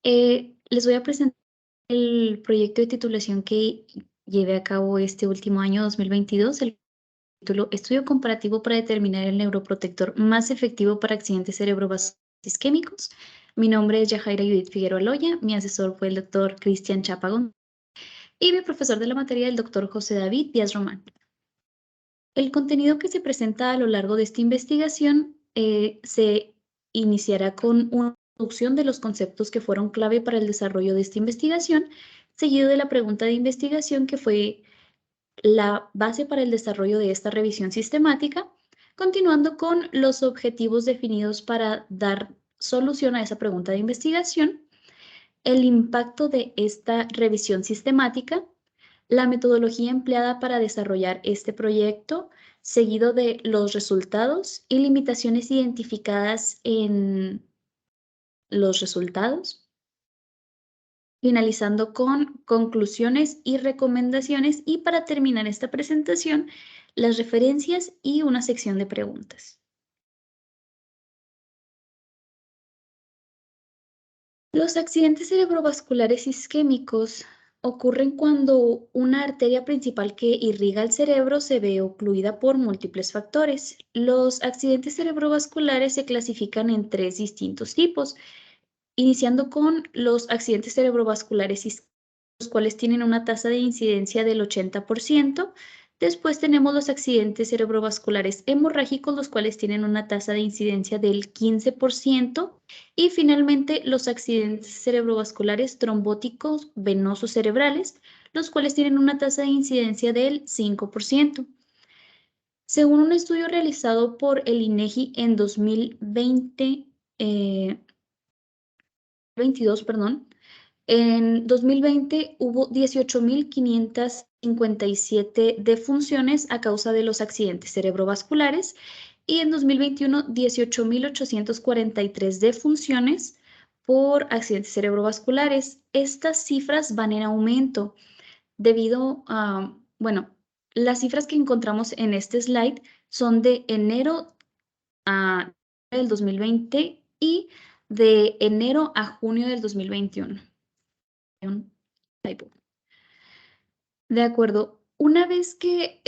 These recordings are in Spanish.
Les voy a presentar el proyecto de titulación que llevé a cabo este último año 2022, el título Estudio comparativo para determinar el neuroprotector más efectivo para accidentes cerebrovasculares isquémicos. Mi nombre es Yajaira Judith Figueroa Loya, mi asesor fue el doctor Cristian Chapagón y mi profesor de la materia el doctor José David Díaz Román. El contenido que se presenta a lo largo de esta investigación se iniciará con una introducción de los conceptos que fueron clave para el desarrollo de esta investigación, seguido de la pregunta de investigación que fue la base para el desarrollo de esta revisión sistemática, continuando con los objetivos definidos para dar solución a esa pregunta de investigación, el impacto de esta revisión sistemática, la metodología empleada para desarrollar este proyecto, seguido de los resultados y limitaciones identificadas en los resultados, finalizando con conclusiones y recomendaciones y para terminar esta presentación, las referencias y una sección de preguntas. Los accidentes cerebrovasculares isquémicos ocurren cuando una arteria principal que irriga el cerebro se ve ocluida por múltiples factores. Los accidentes cerebrovasculares se clasifican en 3 distintos tipos, iniciando con los accidentes cerebrovasculares isquémicos, los cuales tienen una tasa de incidencia del 80%. Después tenemos los accidentes cerebrovasculares hemorrágicos, los cuales tienen una tasa de incidencia del 15%. Y finalmente los accidentes cerebrovasculares trombóticos venosos cerebrales, los cuales tienen una tasa de incidencia del 5%. Según un estudio realizado por el INEGI en 2022, en 2020 hubo 18.557 defunciones a causa de los accidentes cerebrovasculares y en 2021 18.843 defunciones por accidentes cerebrovasculares. Estas cifras van en aumento debido a, bueno, las cifras que encontramos en este slide son de enero a del 2020 y de enero a junio del 2021. De acuerdo. Una vez que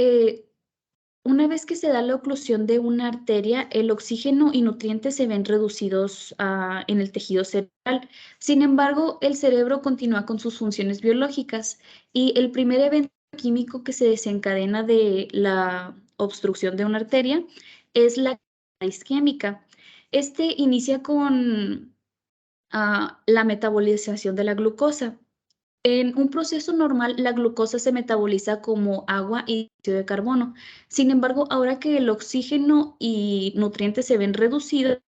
se da la oclusión de una arteria, el oxígeno y nutrientes se ven reducidos en el tejido cerebral. Sin embargo, el cerebro continúa con sus funciones biológicas y el primer evento químico que se desencadena de la obstrucción de una arteria es la isquémica. Este inicia con la metabolización de la glucosa. En un proceso normal, la glucosa se metaboliza como agua y dióxido de carbono. Sin embargo, ahora que el oxígeno y nutrientes se ven reducidos,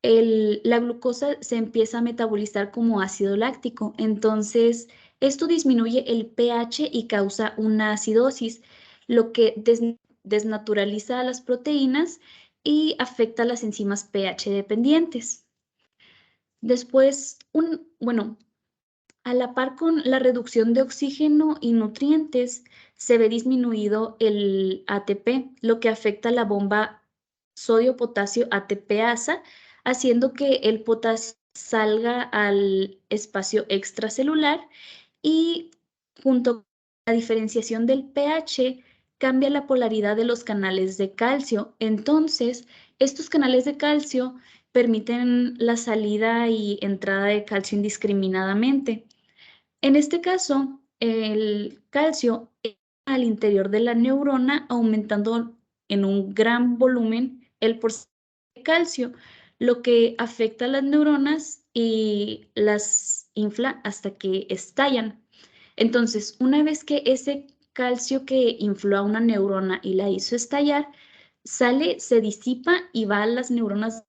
la glucosa se empieza a metabolizar como ácido láctico. Entonces, esto disminuye el pH y causa una acidosis, lo que desnaturaliza a las proteínas y afecta a las enzimas pH dependientes. Después, a la par con la reducción de oxígeno y nutrientes, se ve disminuido el ATP, lo que afecta la bomba sodio-potasio ATPasa, haciendo que el potasio salga al espacio extracelular y junto con la diferenciación del pH cambia la polaridad de los canales de calcio. Entonces, estos canales de calcio permiten la salida y entrada de calcio indiscriminadamente. En este caso, el calcio entra al interior de la neurona, aumentando en un gran volumen el porcentaje de calcio, lo que afecta a las neuronas y las infla hasta que estallan. Entonces, una vez que ese calcio que infló a una neurona y la hizo estallar, sale, se disipa y va a las neuronas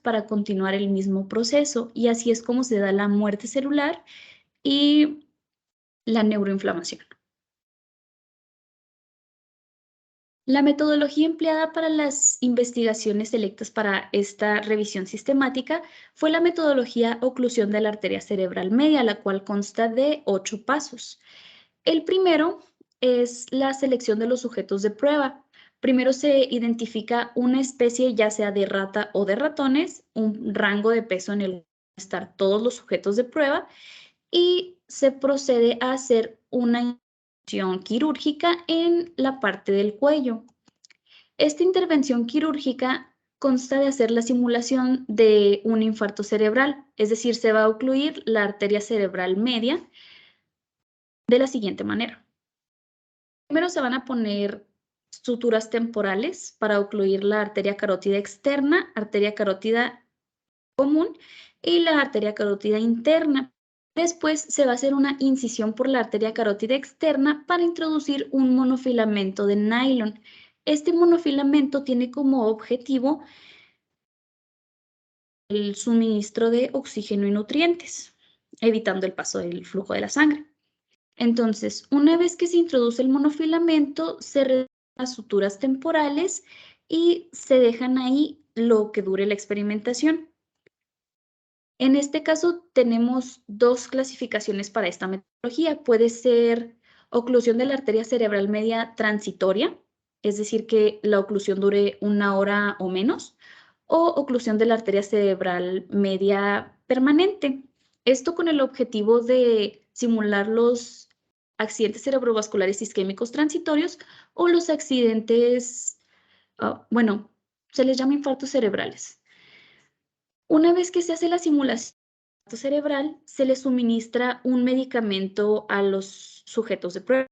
para continuar el mismo proceso. Y así es como se da la muerte celular y la neuroinflamación. La metodología empleada para las investigaciones selectas para esta revisión sistemática fue la metodología oclusión de la arteria cerebral media, la cual consta de 8 pasos. El primero es la selección de los sujetos de prueba. Primero se identifica una especie, ya sea de rata o de ratones, un rango de peso en el estar todos los sujetos de prueba y se procede a hacer una intervención quirúrgica en la parte del cuello. Esta intervención quirúrgica consta de hacer la simulación de un infarto cerebral, es decir, se va a ocluir la arteria cerebral media de la siguiente manera. Primero se van a poner suturas temporales para ocluir la arteria carótida externa, arteria carótida común y la arteria carótida interna. Después se va a hacer una incisión por la arteria carótida externa para introducir un monofilamento de nylon. Este monofilamento tiene como objetivo el suministro de oxígeno y nutrientes, evitando el paso del flujo de la sangre. Entonces, una vez que se introduce el monofilamento, se realizan las suturas temporales y se dejan ahí lo que dure la experimentación. En este caso, tenemos dos clasificaciones para esta metodología. Puede ser oclusión de la arteria cerebral media transitoria, es decir, que la oclusión dure 1 hora o menos, o oclusión de la arteria cerebral media permanente. Esto con el objetivo de simular los accidentes cerebrovasculares isquémicos transitorios o los accidentes, bueno, se les llama infartos cerebrales. Una vez que se hace la simulación del infarto cerebral, se le suministra un medicamento a los sujetos de prueba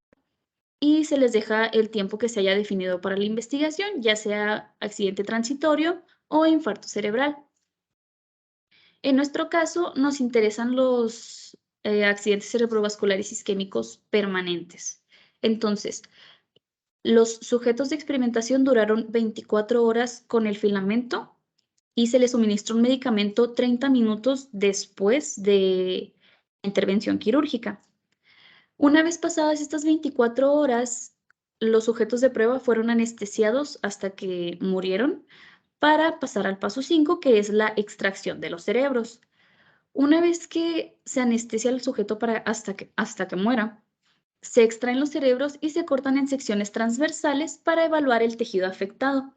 y se les deja el tiempo que se haya definido para la investigación, ya sea accidente transitorio o infarto cerebral. En nuestro caso, nos interesan los accidentes cerebrovasculares isquémicos permanentes. Entonces, los sujetos de experimentación duraron 24 horas con el filamento y se les suministró un medicamento 30 minutos después de la intervención quirúrgica. Una vez pasadas estas 24 horas, los sujetos de prueba fueron anestesiados hasta que murieron para pasar al paso 5, que es la extracción de los cerebros. Una vez que se anestesia al sujeto hasta que muera, se extraen los cerebros y se cortan en secciones transversales para evaluar el tejido afectado.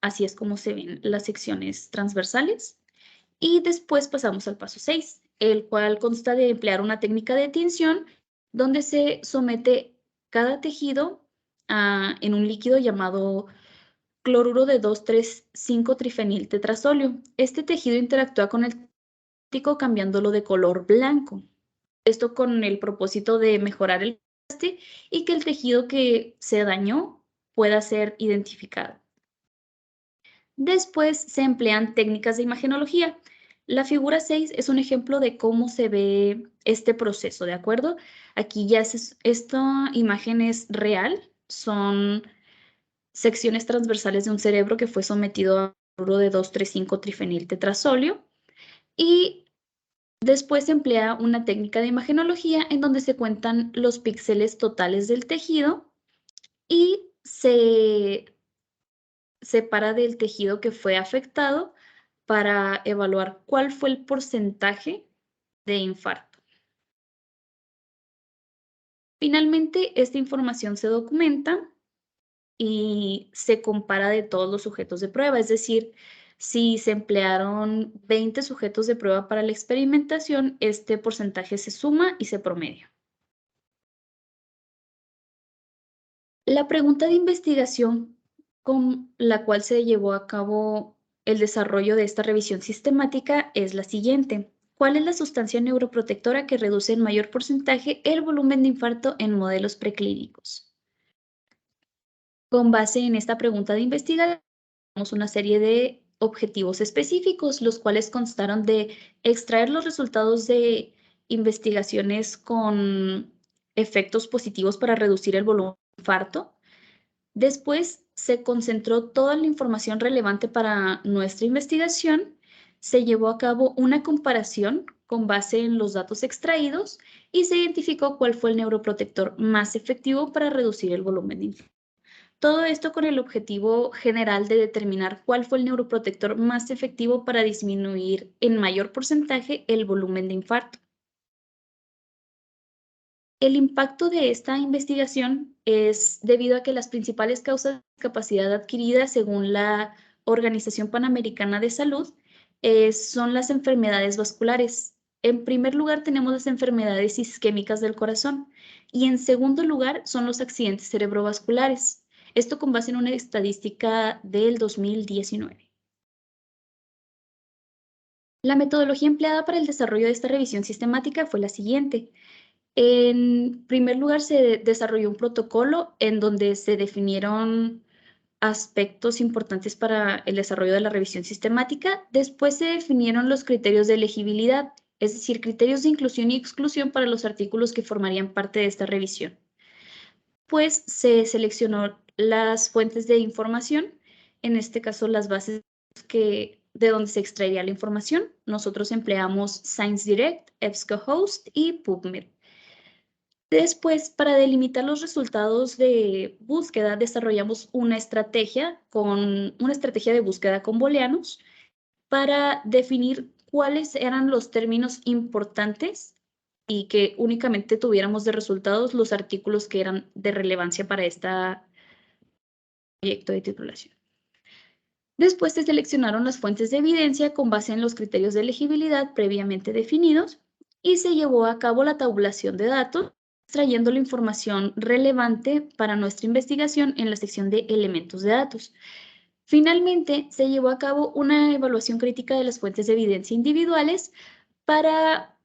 Así es como se ven las secciones transversales. Y después pasamos al paso 6, el cual consta de emplear una técnica de tinción donde se somete cada tejido en un líquido llamado cloruro de 2,3,5-trifeniltetrazolio. Este tejido interactúa con el plástico cambiándolo de color blanco. Esto con el propósito de mejorar el contraste y que el tejido que se dañó pueda ser identificado. Después se emplean técnicas de imagenología. La figura 6 es un ejemplo de cómo se ve este proceso, ¿de acuerdo? Aquí ya esta imagen es real, son secciones transversales de un cerebro que fue sometido a cloruro de 2,3,5-trifeniltetrazolio y después se emplea una técnica de imagenología en donde se cuentan los píxeles totales del tejido y se separa del tejido que fue afectado para evaluar cuál fue el porcentaje de infarto. Finalmente, esta información se documenta y se compara de todos los sujetos de prueba, es decir, si se emplearon 20 sujetos de prueba para la experimentación, este porcentaje se suma y se promedia. La pregunta de investigación con la cual se llevó a cabo el desarrollo de esta revisión sistemática es la siguiente. ¿Cuál es la sustancia neuroprotectora que reduce en mayor porcentaje el volumen de infarto en modelos preclínicos? Con base en esta pregunta de investigación, tenemos una serie de objetivos específicos, los cuales constaron de extraer los resultados de investigaciones con efectos positivos para reducir el volumen de infarto. Después se concentró toda la información relevante para nuestra investigación, se llevó a cabo una comparación con base en los datos extraídos y se identificó cuál fue el neuroprotector más efectivo para reducir el volumen de infarto. Todo esto con el objetivo general de determinar cuál fue el neuroprotector más efectivo para disminuir en mayor porcentaje el volumen de infarto. El impacto de esta investigación es debido a que las principales causas de discapacidad adquirida según la Organización Panamericana de Salud son las enfermedades vasculares. En primer lugar tenemos las enfermedades isquémicas del corazón y en segundo lugar son los accidentes cerebrovasculares. Esto con base en una estadística del 2019. La metodología empleada para el desarrollo de esta revisión sistemática fue la siguiente. En primer lugar, se desarrolló un protocolo en donde se definieron aspectos importantes para el desarrollo de la revisión sistemática. Después se definieron los criterios de elegibilidad, es decir, criterios de inclusión y exclusión para los artículos que formarían parte de esta revisión. Pues se seleccionó las fuentes de información, en este caso las bases de donde se extraería la información. Nosotros empleamos ScienceDirect, EBSCOhost y PubMed. Después, para delimitar los resultados de búsqueda, desarrollamos una estrategia de búsqueda con booleanos para definir cuáles eran los términos importantes y que únicamente tuviéramos de resultados los artículos que eran de relevancia para este proyecto de titulación. Después se seleccionaron las fuentes de evidencia con base en los criterios de elegibilidad previamente definidos y se llevó a cabo la tabulación de datos, extrayendo la información relevante para nuestra investigación en la sección de elementos de datos. Finalmente, se llevó a cabo una evaluación crítica de las fuentes de evidencia individuales para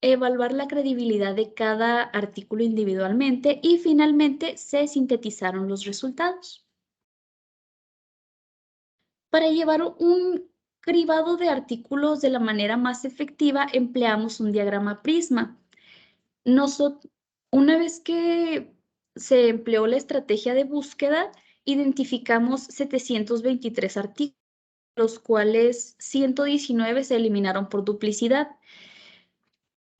evaluar la credibilidad de cada artículo individualmente y finalmente se sintetizaron los resultados. Para llevar un cribado de artículos de la manera más efectiva, empleamos un diagrama prisma. Una vez que se empleó la estrategia de búsqueda, identificamos 723 artículos, los cuales 119 se eliminaron por duplicidad,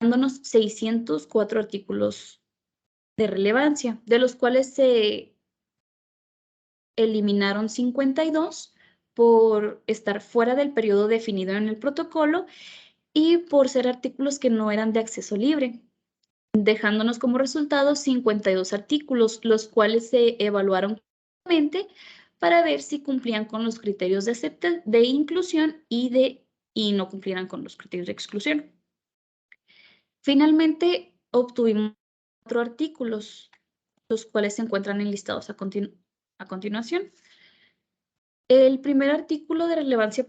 dándonos 604 artículos de relevancia, de los cuales se eliminaron 52 por estar fuera del periodo definido en el protocolo y por ser artículos que no eran de acceso libre, dejándonos como resultado 52 artículos, los cuales se evaluaron para ver si cumplían con los criterios de inclusión y no cumplieran con los criterios de exclusión. Finalmente, obtuvimos 4 artículos, los cuales se encuentran enlistados a continuación. El primer artículo de relevancia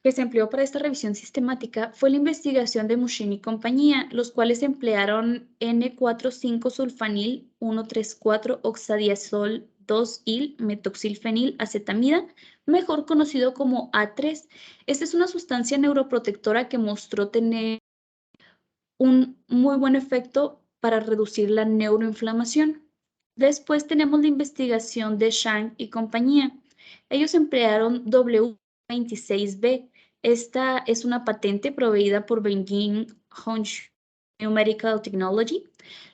que se empleó para esta revisión sistemática fue la investigación de Mushin y compañía, los cuales emplearon N4,5-sulfanil 1,3,4-oxadiazol 2-il metoxilfenil acetamida, mejor conocido como A3. Esta es una sustancia neuroprotectora que mostró tener un muy buen efecto para reducir la neuroinflamación. Después tenemos la investigación de Shang y compañía. Ellos emplearon W26B. Esta es una patente proveída por Beijing Hongqiu Medical Technology,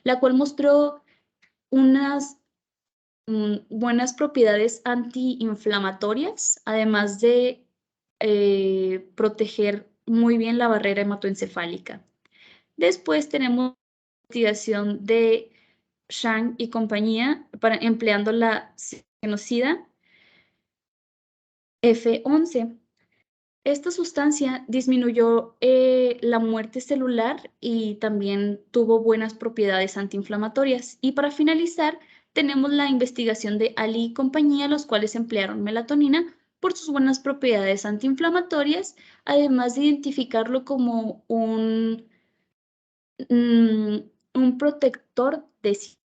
la cual mostró unas buenas propiedades antiinflamatorias, además de proteger muy bien la barrera hematoencefálica. Después tenemos la investigación de Shang y compañía empleando la genocida F11. Esta sustancia disminuyó la muerte celular y también tuvo buenas propiedades antiinflamatorias. Y para finalizar, tenemos la investigación de Ali y compañía, los cuales emplearon melatonina por sus buenas propiedades antiinflamatorias, además de identificarlo como un protector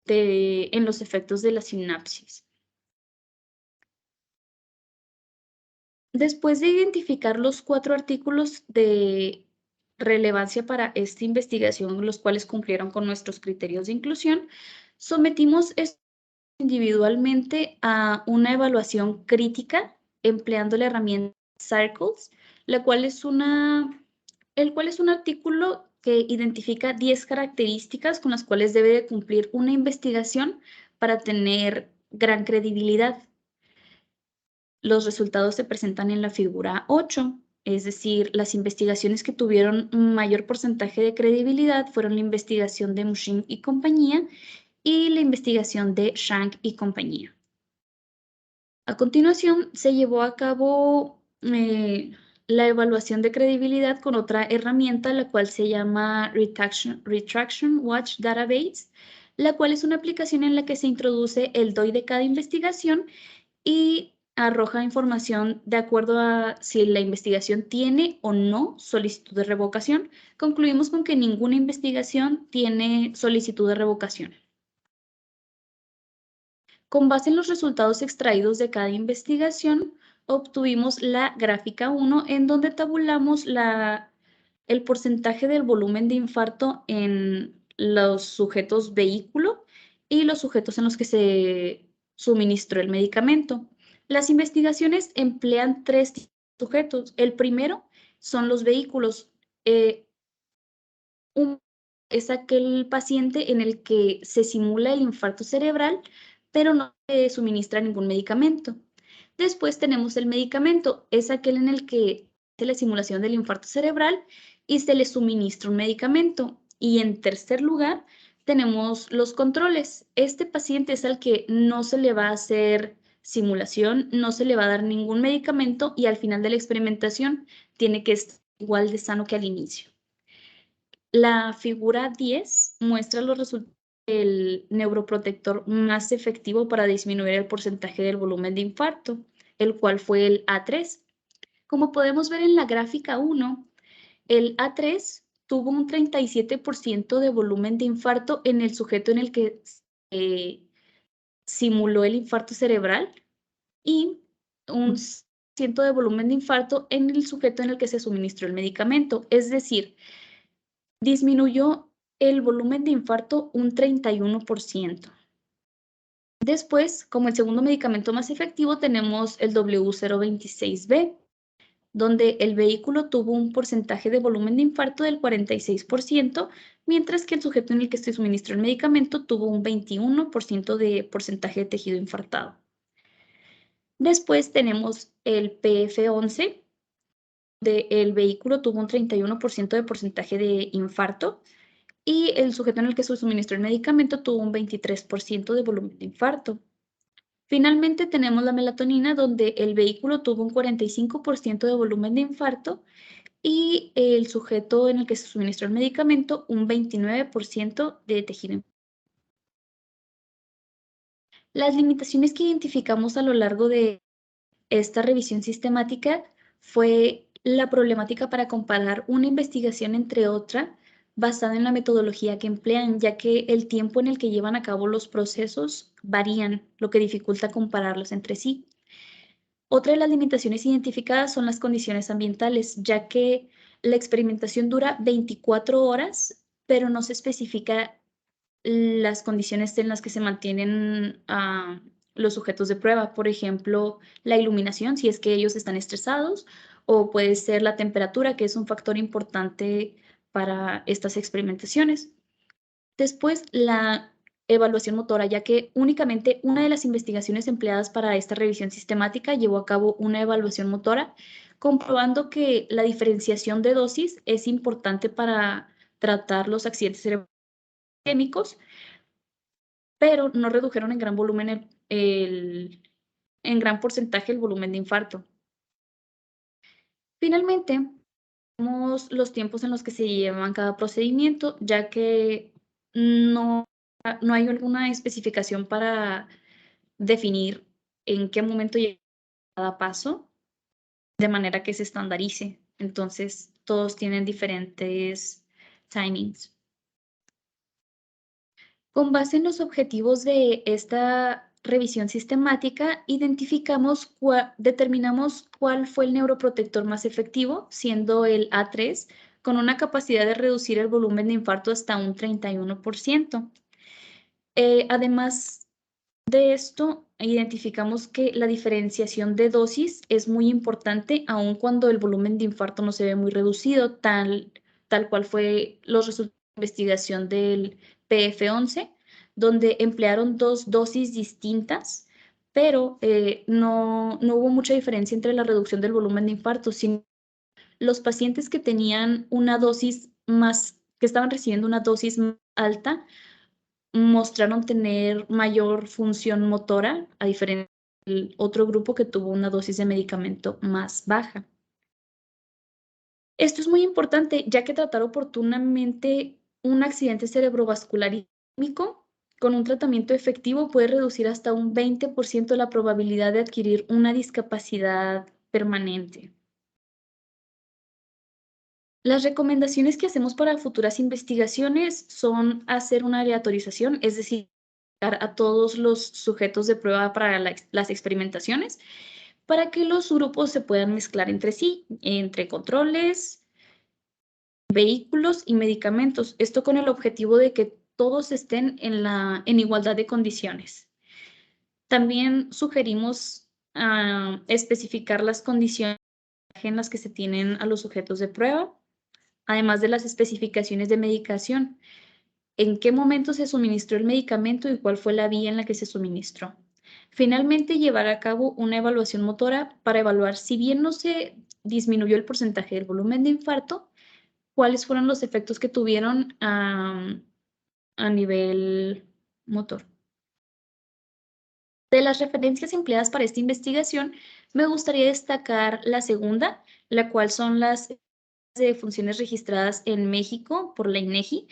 en los efectos de la sinapsis. Después de identificar los 4 artículos de relevancia para esta investigación, los cuales cumplieron con nuestros criterios de inclusión, sometimos individualmente a una evaluación crítica empleando la herramienta Circles, el cual es un artículo que identifica 10 características con las cuales debe de cumplir una investigación para tener gran credibilidad. Los resultados se presentan en la figura 8, es decir, las investigaciones que tuvieron un mayor porcentaje de credibilidad fueron la investigación de Mushin y compañía y la investigación de Shang y compañía. A continuación, se llevó a cabo la evaluación de credibilidad con otra herramienta, la cual se llama Retraction Watch Database, la cual es una aplicación en la que se introduce el DOI de cada investigación y arroja información de acuerdo a si la investigación tiene o no solicitud de revocación. Concluimos con que ninguna investigación tiene solicitud de revocación. Con base en los resultados extraídos de cada investigación, obtuvimos la gráfica 1, en donde tabulamos el porcentaje del volumen de infarto en los sujetos vehículo y los sujetos en los que se suministró el medicamento. Las investigaciones emplean 3 sujetos. El primero son los vehículos. Es aquel paciente en el que se simula el infarto cerebral, pero no se suministra ningún medicamento. Después tenemos el medicamento, es aquel en el que se la simulación del infarto cerebral y se le suministra un medicamento. Y en tercer lugar, tenemos los controles. Este paciente es al que no se le va a hacer simulación, no se le va a dar ningún medicamento y al final de la experimentación tiene que estar igual de sano que al inicio. La figura 10 muestra los resultados del neuroprotector más efectivo para disminuir el porcentaje del volumen de infarto, el cual fue el A3. Como podemos ver en la gráfica 1, el A3 tuvo un 37% de volumen de infarto en el sujeto en el que simuló el infarto cerebral y un 100% de volumen de infarto en el sujeto en el que se suministró el medicamento. Es decir, disminuyó el volumen de infarto un 31%. Después, como el segundo medicamento más efectivo, tenemos el W026B, donde el vehículo tuvo un porcentaje de volumen de infarto del 46%, mientras que el sujeto en el que se suministró el medicamento tuvo un 21% de porcentaje de tejido infartado. Después tenemos el PF11, el vehículo tuvo un 31% de porcentaje de infarto y el sujeto en el que se suministró el medicamento tuvo un 23% de volumen de infarto. Finalmente tenemos la melatonina, donde el vehículo tuvo un 45% de volumen de infarto y el sujeto en el que se suministró el medicamento un 29% de tejido infartado. Las limitaciones que identificamos a lo largo de esta revisión sistemática fue la problemática para comparar una investigación entre otra basada en la metodología que emplean, ya que el tiempo en el que llevan a cabo los procesos varían, lo que dificulta compararlos entre sí. Otra de las limitaciones identificadas son las condiciones ambientales, ya que la experimentación dura 24 horas, pero no se especifica las condiciones en las que se mantienen los sujetos de prueba. Por ejemplo, la iluminación, si es que ellos están estresados, o puede ser la temperatura, que es un factor importante para estas experimentaciones. Después, la evaluación motora, ya que únicamente una de las investigaciones empleadas para esta revisión sistemática llevó a cabo una evaluación motora, comprobando que la diferenciación de dosis es importante para tratar los accidentes cerebrales químicos, pero no redujeron en gran volumen en gran porcentaje el volumen de infarto. Finalmente, vemos los tiempos en los que se llevan cada procedimiento, ya que no hay alguna especificación para definir en qué momento llega cada paso, de manera que se estandarice. Entonces, todos tienen diferentes timings. Con base en los objetivos de esta revisión sistemática, determinamos cuál fue el neuroprotector más efectivo, siendo el A3, con una capacidad de reducir el volumen de infarto hasta un 31%. Además de esto, identificamos que la diferenciación de dosis es muy importante, aun cuando el volumen de infarto no se ve muy reducido, tal cual fue los resultados de investigación del PF11, donde emplearon 2 dosis distintas, pero no hubo mucha diferencia entre la reducción del volumen de infarto, sino los pacientes que tenían una dosis que estaban recibiendo una dosis más alta, mostraron tener mayor función motora, a diferencia del otro grupo que tuvo una dosis de medicamento más baja. Esto es muy importante, ya que tratar oportunamente un accidente cerebrovascular isquémico con un tratamiento efectivo puede reducir hasta un 20% la probabilidad de adquirir una discapacidad permanente. Las recomendaciones que hacemos para futuras investigaciones son hacer una aleatorización, es decir, a todos los sujetos de prueba para las experimentaciones, para que los grupos se puedan mezclar entre sí, entre controles, vehículos y medicamentos. Esto con el objetivo de que todos estén en igualdad de condiciones. También sugerimos especificar las condiciones en las que se tienen a los sujetos de prueba, además de las especificaciones de medicación. En qué momento se suministró el medicamento y cuál fue la vía en la que se suministró. Finalmente, llevar a cabo una evaluación motora para evaluar si bien no se disminuyó el porcentaje del volumen de infarto, cuáles fueron los efectos que tuvieron a nivel motor. De las referencias empleadas para esta investigación, me gustaría destacar la segunda, la cual son las de funciones registradas en México por la INEGI,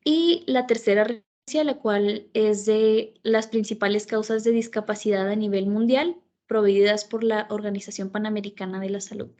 y la tercera referencia, la cual es de las principales causas de discapacidad a nivel mundial, proveídas por la Organización Panamericana de la Salud.